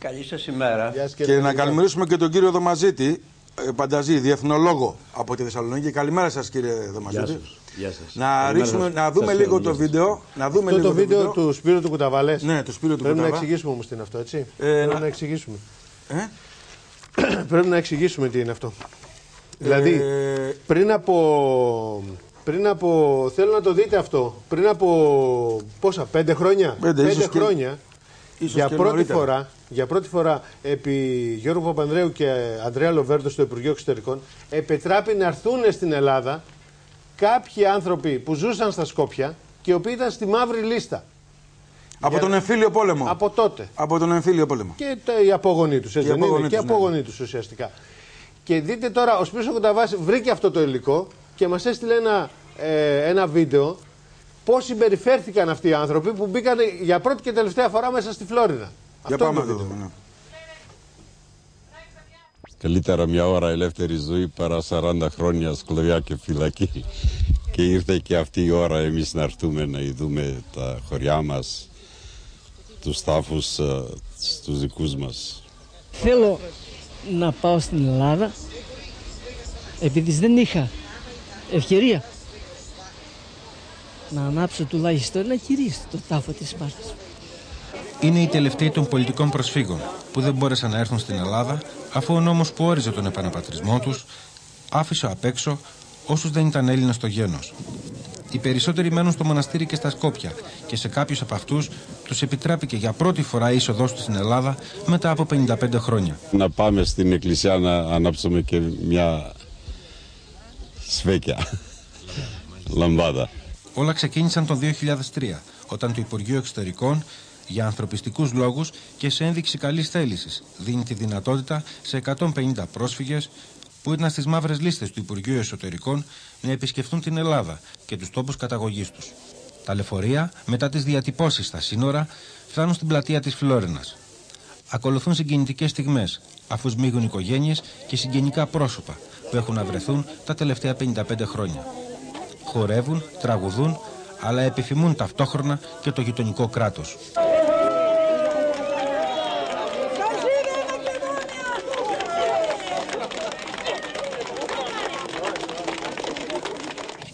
Καλή σας ημέρα. Και να καλημερίσουμε και τον κύριο Δωμαζίτη, Πανταζή, διεθνολόγο από τη Θεσσαλονίκη. Καλημέρα σας, κύριε Δωμαζίτη. Γεια σας. Να δούμε λίγο το βίντεο. Το βίντεο του Σπύρου του Κουταβάλες. Ναι, του Σπύρου του Πρέπει Κουταβά. να εξηγήσουμε όμως τι είναι αυτό, έτσι. Πρέπει να εξηγήσουμε. Πρέπει να εξηγήσουμε τι είναι αυτό. Δηλαδή, πριν από. Θέλω να το δείτε αυτό. Πριν από. Πόσα, 5 χρόνια. 5 χρόνια. Για πρώτη φορά επί Γιώργου Παπανδρέου και Ανδρέα Λοβέρντο στο Υπουργείο Εξωτερικών επιτράπει να έρθουν στην Ελλάδα κάποιοι άνθρωποι που ζούσαν στα Σκόπια και οι οποίοι ήταν στη μαύρη λίστα. Από τον εμφύλιο πόλεμο. Από τότε. Από τον εμφύλιο πόλεμο. Και οι απόγονοί τους, έτσι δεν είναι. Και οι απόγονοί τους ουσιαστικά. Και δείτε τώρα, ο Σπύρος ο Κουταβάς βρήκε αυτό το υλικό και μας έστειλε ένα βίντεο πώς συμπεριφέρθηκαν αυτοί οι άνθρωποι που μπήκαν για πρώτη και τελευταία φορά μέσα στη Φλόριντα. Για αυτό πάμε είναι το εδώ. βίντεο. Καλύτερα μια ώρα ελεύθερη ζωή παρά 40 χρόνια σκλαβιά και φυλακή. Και ήρθε και αυτή η ώρα εμείς να έρθουμε να δούμε τα χωριά μας, τους τάφους, τους δικούς μας. Θέλω να πάω στην Ελλάδα επειδή δεν είχα ευκαιρία να ανάψω τουλάχιστον ένα κυρίς το τάφο της Σπάρτας. Είναι οι τελευταίοι των πολιτικών προσφύγων που δεν μπόρεσαν να έρθουν στην Ελλάδα αφού ο νόμος που όριζε τον επαναπατρισμό τους άφησε απ' έξω όσους δεν ήταν Έλληνες στο γένος. Οι περισσότεροι μένουν στο μοναστήρι και στα Σκόπια και σε κάποιους από αυτούς τους επιτράπηκε για πρώτη φορά η είσοδός τους στην Ελλάδα μετά από 55 χρόνια. Να πάμε στην εκκλησία να ανάψουμε και μια σφέκια, λαμπάδα. Όλα ξεκίνησαν το 2003 όταν το Υπουργείο Εξωτερικών για ανθρωπιστικούς λόγους και σε ένδειξη καλής θέλησης δίνει τη δυνατότητα σε 150 πρόσφυγες που ήταν στις μαύρες λίστες του Υπουργείου Εσωτερικών να επισκεφτούν την Ελλάδα και τους τόπους καταγωγής τους. Τα λεωφορεία, μετά τις διατυπώσεις στα σύνορα, φτάνουν στην πλατεία της Φλόρινας. Ακολουθούν συγκινητικές στιγμές, αφού σμίγουν οικογένειες και συγγενικά πρόσωπα που έχουν να βρεθούν τα τελευταία 55 χρόνια. Χορεύουν, τραγουδούν, αλλά επιθυμούν ταυτόχρονα και το γειτονικό κράτος.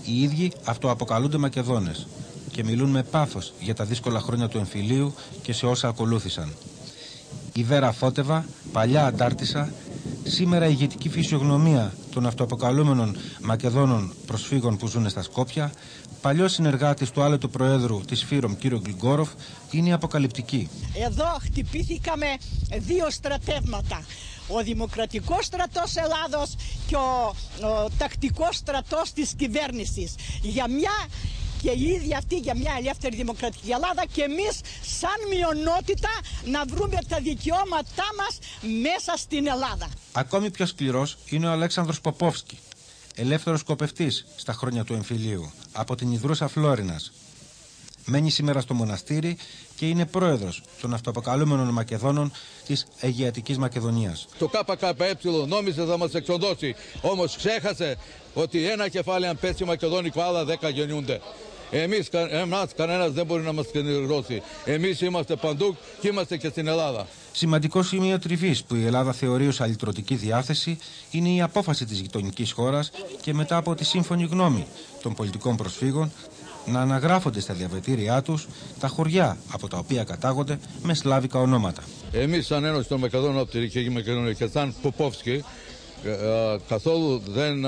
Οι ίδιοι αυτοαποκαλούνται Μακεδόνες και μιλούν με πάθος για τα δύσκολα χρόνια του εμφυλίου και σε όσα ακολούθησαν. Η Βέρα Φώτεβα, παλιά αντάρτισσα, σήμερα η ηγετική φυσιογνωμία των αυτοαποκαλούμενων Μακεδόνων προσφύγων που ζουν στα Σκόπια, παλιός συνεργάτης του άλλου του Προέδρου της Φύρομ, κύριο Γκλιγκόροφ, είναι αποκαλυπτική. Εδώ χτυπήθηκαμε δύο στρατεύματα. Ο Δημοκρατικός στρατός Ελλάδος και ο τακτικός στρατός της κυβέρνησης. Και οι ίδιοι αυτοί για μια ελεύθερη δημοκρατική Ελλάδα και εμείς σαν μειονότητα να βρούμε τα δικαιώματά μας μέσα στην Ελλάδα. Ακόμη πιο σκληρός είναι ο Αλέξανδρος Ποπόφσκι, ελεύθερος σκοπευτής στα χρόνια του εμφυλίου, από την Ιδρούσα Φλόρινας. Μένει σήμερα στο μοναστήρι και είναι πρόεδρος των αυτοαποκαλούμενων Μακεδόνων της Αιγαιατικής Μακεδονίας. Το ΚΚΕ νόμιζε θα μας εξοδώσει, όμως ξέχασε ότι ένα κεφάλι αν πέσει μακεδόνικο, άλλα 10 γεννιούνται. Εμάς κανένας δεν μπορεί να μας ξενερώσει. Εμείς είμαστε παντού και είμαστε και στην Ελλάδα. Σημαντικό σημείο τριβής που η Ελλάδα θεωρεί ως αλυτρωτική διάθεση είναι η απόφαση της γειτονικής χώρας και μετά από τη σύμφωνη γνώμη των πολιτικών προσφύγων να αναγράφονται στα διαβατήριά τους τα χωριά από τα οποία κατάγονται με σλάβικα ονόματα. Εμείς σαν Ένωση των Μακεδόνων από τη Ρικαϊκή Μακεδονία και σαν Ποπόφσκι καθόλου δεν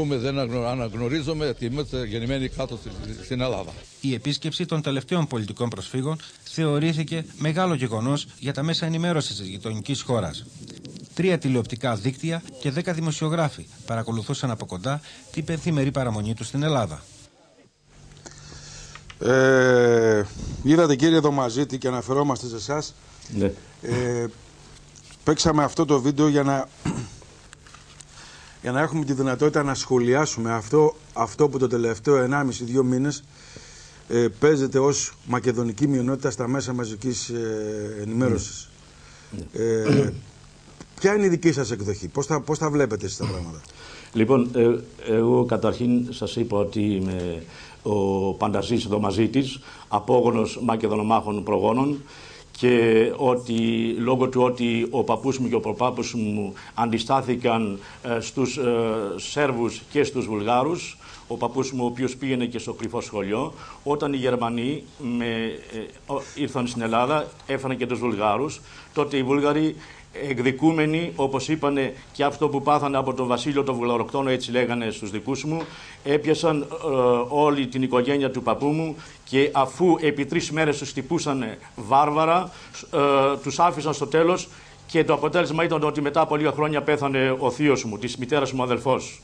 δεν αναγνωρίζουμε ότι είμαστε γεννημένοι κάτω στην Ελλάδα. Η επίσκεψη των τελευταίων πολιτικών προσφύγων θεωρήθηκε μεγάλο γεγονός για τα μέσα ενημέρωσης της γειτονικής χώρας. 3 τηλεοπτικά δίκτυα και 10 δημοσιογράφοι παρακολουθούσαν από κοντά την πενθήμερη παραμονή του στην Ελλάδα. Είδατε, κύριε Δωμαζίτη, και αναφερόμαστε σε εσάς. Ναι. Παίξαμε αυτό το βίντεο για να έχουμε τη δυνατότητα να σχολιάσουμε αυτό που το τελευταίο 1,5-2 μήνες παίζεται ως μακεδονική μειονότητα στα μέσα μαζικής ενημέρωσης. Ποια είναι η δική σας εκδοχή, πώς τα βλέπετε εσείς τα πράγματα? Λοιπόν, εγώ καταρχήν σας είπα ότι είμαι ο Πανταζής Δωμαζίτης, απόγονος Μακεδονομάχων προγόνων, και ότι λόγω του ότι ο παππούς μου και ο προπάππους μου αντιστάθηκαν στους Σέρβους και στους Βουλγάρους, ο παππούς μου ο οποίος πήγαινε και στο κρυφό σχολείο, όταν οι Γερμανοί ήρθαν στην Ελλάδα, έφεραν και τους Βουλγάρους, τότε οι Βούλγαροι εκδικούμενοι, όπως είπανε και αυτό που πάθανε από τον Βασίλειο τον Βουλγαροκτόνο, έτσι λέγανε στους δικούς μου, έπιασαν όλη την οικογένεια του παππού μου και αφού επί 3 μέρες τους χτυπούσαν βάρβαρα, τους άφησαν στο τέλος και το αποτέλεσμα ήταν ότι μετά από λίγα χρόνια πέθανε ο θείος μου, της μητέρας μου αδελφός.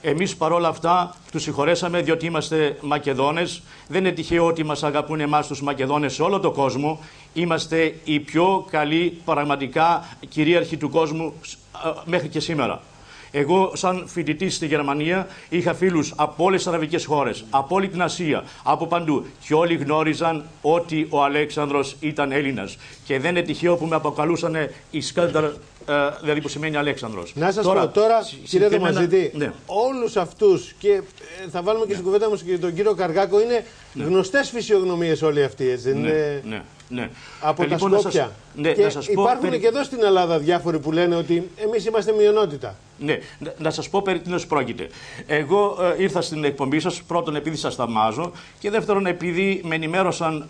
Εμείς παρόλα αυτά τους συγχωρέσαμε διότι είμαστε Μακεδόνες. Δεν είναι τυχαίο ότι μας αγαπούν εμάς τους Μακεδόνες σε όλο τον κόσμο. Είμαστε οι πιο καλοί πραγματικά κυρίαρχοι του κόσμου μέχρι και σήμερα. Εγώ, σαν φοιτητής στη Γερμανία, είχα φίλους από όλες τις αραβικές χώρες, από όλη την Ασία, από παντού. Και όλοι γνώριζαν ότι ο Αλέξανδρος ήταν Έλληνας. Και δεν είναι τυχαίο που με αποκαλούσαν Ισκάνδαρ, δηλαδή που σημαίνει Αλέξανδρος. Να σας πω τώρα, κύριε Δωμαζίτη, ναι, όλους αυτούς, και θα βάλουμε και στην κουβέντα μας και τον κύριο Καργάκο, είναι γνωστές φυσιογνωμίες όλοι αυτοί, έτσι. Ναι. Από τα Σκόπια. Και υπάρχουν και εδώ στην Ελλάδα διάφοροι που λένε ότι εμείς είμαστε μειονότητα. Ναι, να σας πω περί τίνος πρόκειται. Εγώ ήρθα στην εκπομπή σας, πρώτον επειδή σας θαυμάζω και δεύτερον επειδή με ενημέρωσαν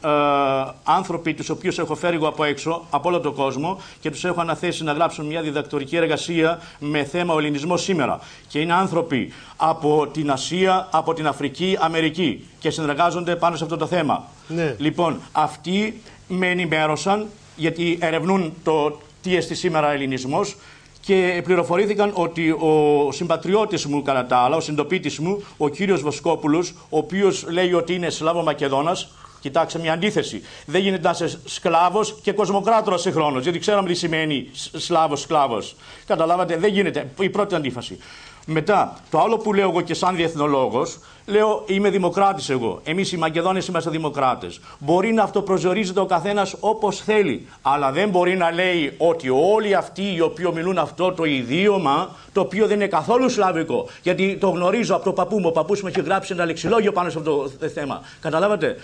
άνθρωποι τους οποίους έχω φέρει εγώ από έξω, από όλο τον κόσμο και τους έχω αναθέσει να γράψουν μια διδακτορική εργασία με θέμα ο ελληνισμός σήμερα. Και είναι άνθρωποι από την Ασία, από την Αφρική, Αμερική και συνεργάζονται πάνω σε αυτό το θέμα. Ναι. Λοιπόν, αυτοί με ενημέρωσαν γιατί ερευνούν το τι εστί σήμερα ελληνισμός και πληροφορήθηκαν ότι ο συμπατριώτης μου κατά τα άλλα, ο συντοπίτης μου, ο κύριος Βοσκόπουλος, ο οποίος λέει ότι είναι Σλάβο-Μακεδόνας, κοιτάξτε μια αντίθεση. Δεν γίνεται να είσαι σκλάβος και κοσμοκράτορας συγχρόνως, γιατί ξέραμε τι σημαίνει σκλάβος. Καταλάβατε, δεν γίνεται. Η πρώτη αντίφαση. Μετά, το άλλο που λέω εγώ και σαν διεθνολόγος, λέω είμαι δημοκράτης εγώ. Εμείς οι Μακεδόνες είμαστε δημοκράτες. Μπορεί να αυτοπροσδιορίζεται ο καθένας όπως θέλει, αλλά δεν μπορεί να λέει ότι όλοι αυτοί οι οποίοι μιλούν αυτό το ιδίωμα, το οποίο δεν είναι καθόλου σλαβικό. Γιατί το γνωρίζω από τον παππού μου. Ο παππούς μου έχει γράψει ένα λεξιλόγιο πάνω σε αυτό το θέμα. Καταλάβατε.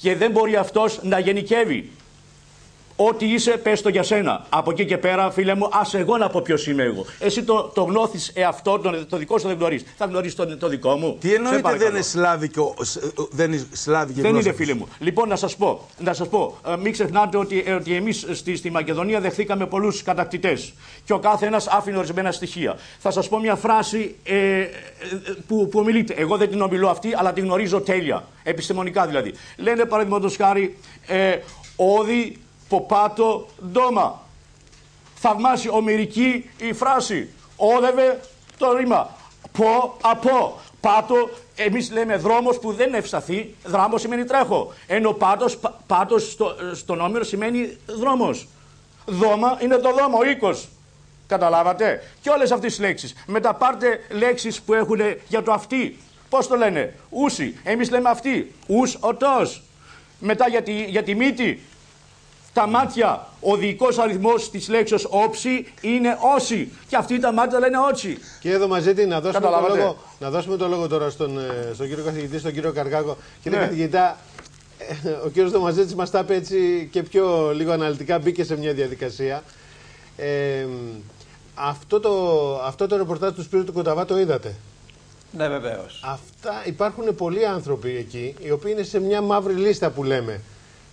Και δεν μπορεί αυτός να γενικεύει. Ό,τι είσαι, πες το για σένα. Από εκεί και πέρα, φίλε μου, άσε εγώ να πω ποιος είμαι εγώ. Εσύ το γνώθεις εαυτό, το δικό σου δεν γνωρίζεις. Θα γνωρίσεις το δικό μου. Τι εννοείται δεν είναι σλάβικο, δεν είναι σλάβικη δεν είναι, φίλε μου. Λοιπόν, να σας πω, μην ξεχνάτε ότι εμείς στη Μακεδονία δεχθήκαμε πολλούς κατακτητές. Και ο κάθε ένας άφηνε ορισμένα στοιχεία. Θα σας πω μια φράση που ομιλείται. Εγώ δεν την ομιλώ αυτή, αλλά την γνωρίζω τέλεια. Επιστημονικά δηλαδή. Λένε παραδείγματος χάρη, όδι. Ποπάτο ντόμα. Θαυμάσια ομηρική η φράση. Όδευε το ρήμα. Από. Πάτο, εμείς λέμε δρόμος που δεν είναι ευσταθή. Δράμος σημαίνει τρέχω. Ενώ πάτος στον όμηρο σημαίνει δρόμος. Δώμα είναι το δώμα, ο οίκος. Καταλάβατε. Και όλες αυτές τις λέξεις. Μετά πάρτε λέξεις που έχουν για το αυτή. Πώς το λένε. Ούσι. Εμείς λέμε αυτή. Ους οτός. Μετά για τη μύτη. Τα μάτια, ο διοικός αριθμός της λέξης όψη είναι όση. Και αυτοί τα μάτια λένε ότσι. Κύριε Δωμαζίτη, να δώσουμε το λόγο τώρα στον κύριο καθηγητή, στον κύριο Καργάκο. Κύριε καθηγητά, ο κύριος Δωμαζίτης μας τα είπε έτσι και πιο λίγο αναλυτικά, μπήκε σε μια διαδικασία. Αυτό το ρεπορτάζ του Σπύρου του Κονταβά το είδατε. Ναι, βεβαίως. Υπάρχουν πολλοί άνθρωποι εκεί, οι οποίοι είναι σε μια μαύρη λίστα που λέμε.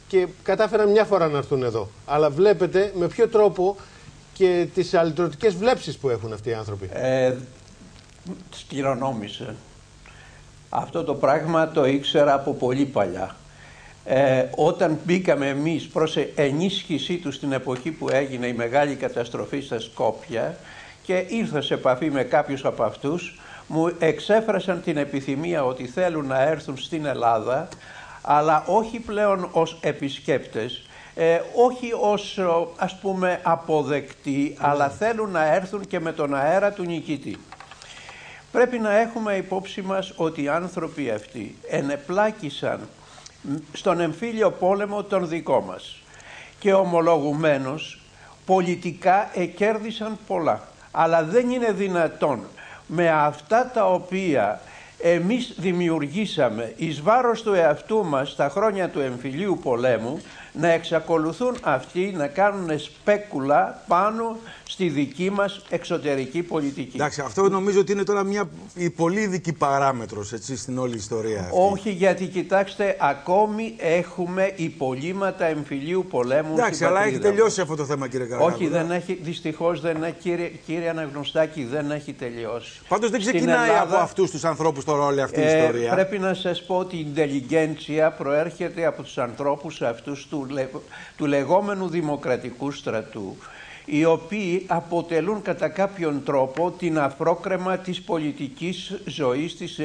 Και κατάφεραν μια φορά να έρθουν εδώ. Αλλά βλέπετε με ποιο τρόπο και τις αλυτρωτικές βλέψεις που έχουν αυτοί οι άνθρωποι. Σκληρονόμησε. Αυτό το πράγμα το ήξερα από πολύ παλιά. Όταν μπήκαμε εμείς προς ενίσχυσή του στην εποχή που έγινε η μεγάλη καταστροφή στα Σκόπια και ήρθα σε επαφή με κάποιους από αυτούς, μου εξέφρασαν την επιθυμία ότι θέλουν να έρθουν στην Ελλάδα, αλλά όχι πλέον ως επισκέπτες, όχι ως ας πούμε αποδεκτοί, αλλά θέλουν να έρθουν και με τον αέρα του νικητή. Πρέπει να έχουμε υπόψη μας ότι οι άνθρωποι αυτοί ενεπλάκησαν στον εμφύλιο πόλεμο τον δικό μας και ομολογουμένως πολιτικά εκέρδισαν πολλά. Αλλά δεν είναι δυνατόν με αυτά τα οποία εμείς δημιουργήσαμε εις βάρος του εαυτού μας στα χρόνια του εμφυλίου πολέμου να εξακολουθούν αυτοί να κάνουν σπέκουλα πάνω στη δική μας εξωτερική πολιτική. Εντάξει, αυτό νομίζω ότι είναι τώρα μια πολύ ειδική παράμετρος, έτσι, στην όλη ιστορία αυτή. Όχι, γιατί κοιτάξτε, ακόμη έχουμε υπολείμματα εμφυλίου πολέμου. Εντάξει, αλλά έχει τελειώσει αυτό το θέμα, κύριε Καραγάκο. Όχι, δεν έχει, δυστυχώς δεν έχει, κύριε Αναγνωστάκη, δεν έχει τελειώσει. Πάντως δεν ξεκινάει από αυτούς τους ανθρώπους τώρα όλη αυτή η ιστορία. Πρέπει να σας πω ότι η ιντελιγέντσια προέρχεται από τους ανθρώπους αυτούς του λεγόμενου δημοκρατικού στρατού, οι οποίοι αποτελούν κατά κάποιον τρόπο την αφρόκρεμα της πολιτικής ζωής της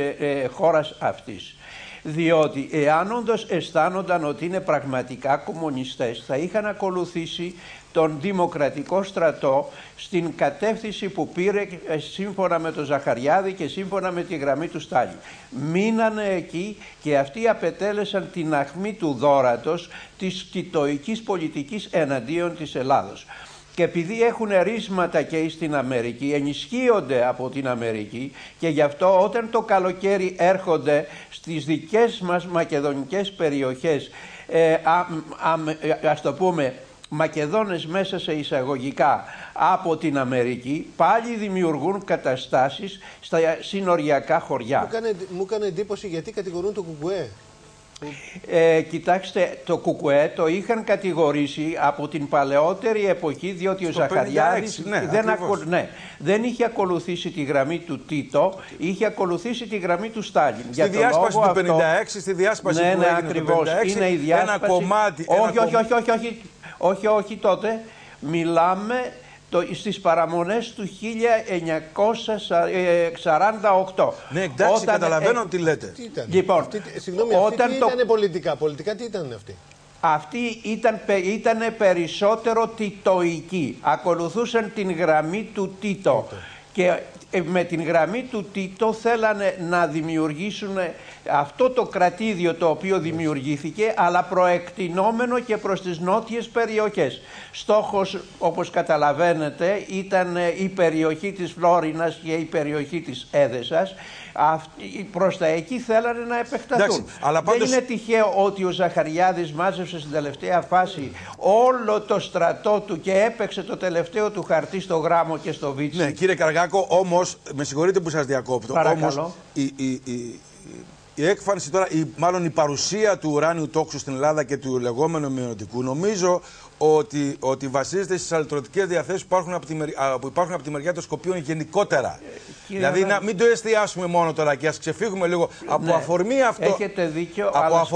χώρας αυτής. Διότι εάν όντως αισθάνονταν ότι είναι πραγματικά κομμουνιστές, θα είχαν ακολουθήσει τον δημοκρατικό στρατό στην κατεύθυνση που πήρε σύμφωνα με τον Ζαχαριάδη και σύμφωνα με τη γραμμή του Στάλιν. Μείνανε εκεί και αυτοί απετέλεσαν την αχμή του δώρατος της τιτοικής πολιτικής εναντίον της Ελλάδος. Και επειδή έχουν ρίσματα και στην Αμερική, ενισχύονται από την Αμερική και γι' αυτό όταν το καλοκαίρι έρχονται στις δικές μας μακεδονικές περιοχές, ας το πούμε, Μακεδόνες μέσα σε εισαγωγικά από την Αμερική, πάλι δημιουργούν καταστάσεις στα συνοριακά χωριά. Μου έκανε εντύπωση γιατί κατηγορούν το Κουκουέ. Κοιτάξτε, το Κουκουέ το είχαν κατηγορήσει από την παλαιότερη εποχή, διότι ο Ζαχαριάδης δεν είχε ακολουθήσει τη γραμμή του Τίτο, είχε ακολουθήσει τη γραμμή του Στάλιν. Στη διάσπαση του 1956, στη διάσπαση που έγινε το 1956, είναι η διάσπαση, ένα κομμάτι... Όχι τότε, μιλάμε στις παραμονές του 1948. Ναι, εντάξει, καταλαβαίνω τι λέτε. Λοιπόν, συγγνώμη, αυτή τι ήταν πολιτικά. Πολιτικά τι ήταν αυτή? Αυτοί ήταν περισσότερο τιτοικοί. Ακολουθούσαν την γραμμή του Τίτο. Και με την γραμμή του Τίτο θέλανε να δημιουργήσουν αυτό το κρατήδιο το οποίο δημιουργήθηκε, αλλά προεκτηνόμενο και προς τις νότιες περιοχές. Στόχος, όπως καταλαβαίνετε, ήταν η περιοχή της Φλόρινας και η περιοχή της Έδεσας. Προς τα εκεί θέλανε να επεκταθούν. Εντάξει, αλλά πάντως... Δεν είναι τυχαίο ότι ο Ζαχαριάδης μάζεψε στην τελευταία φάση όλο το στρατό του και έπαιξε το τελευταίο του χαρτί στο Γράμμο και στο Βίτσι. Ναι, κύριε Καραγάκο, όμως, με συγχωρείτε που σας διακόπτω, όμως η έκφανση τώρα, μάλλον η παρουσία του ουράνιου τόξου στην Ελλάδα και του λεγόμενου μειωτικού, νομίζω ότι βασίζεται στις αλυτρωτικές διαθέσεις που υπάρχουν από τη μεριά των Σκοπίων γενικότερα. Δηλαδή να μην το εστιάσουμε μόνο τώρα και ας ξεφύγουμε λίγο από αφορμή αυτό. Έχετε δίκιο, αλλά...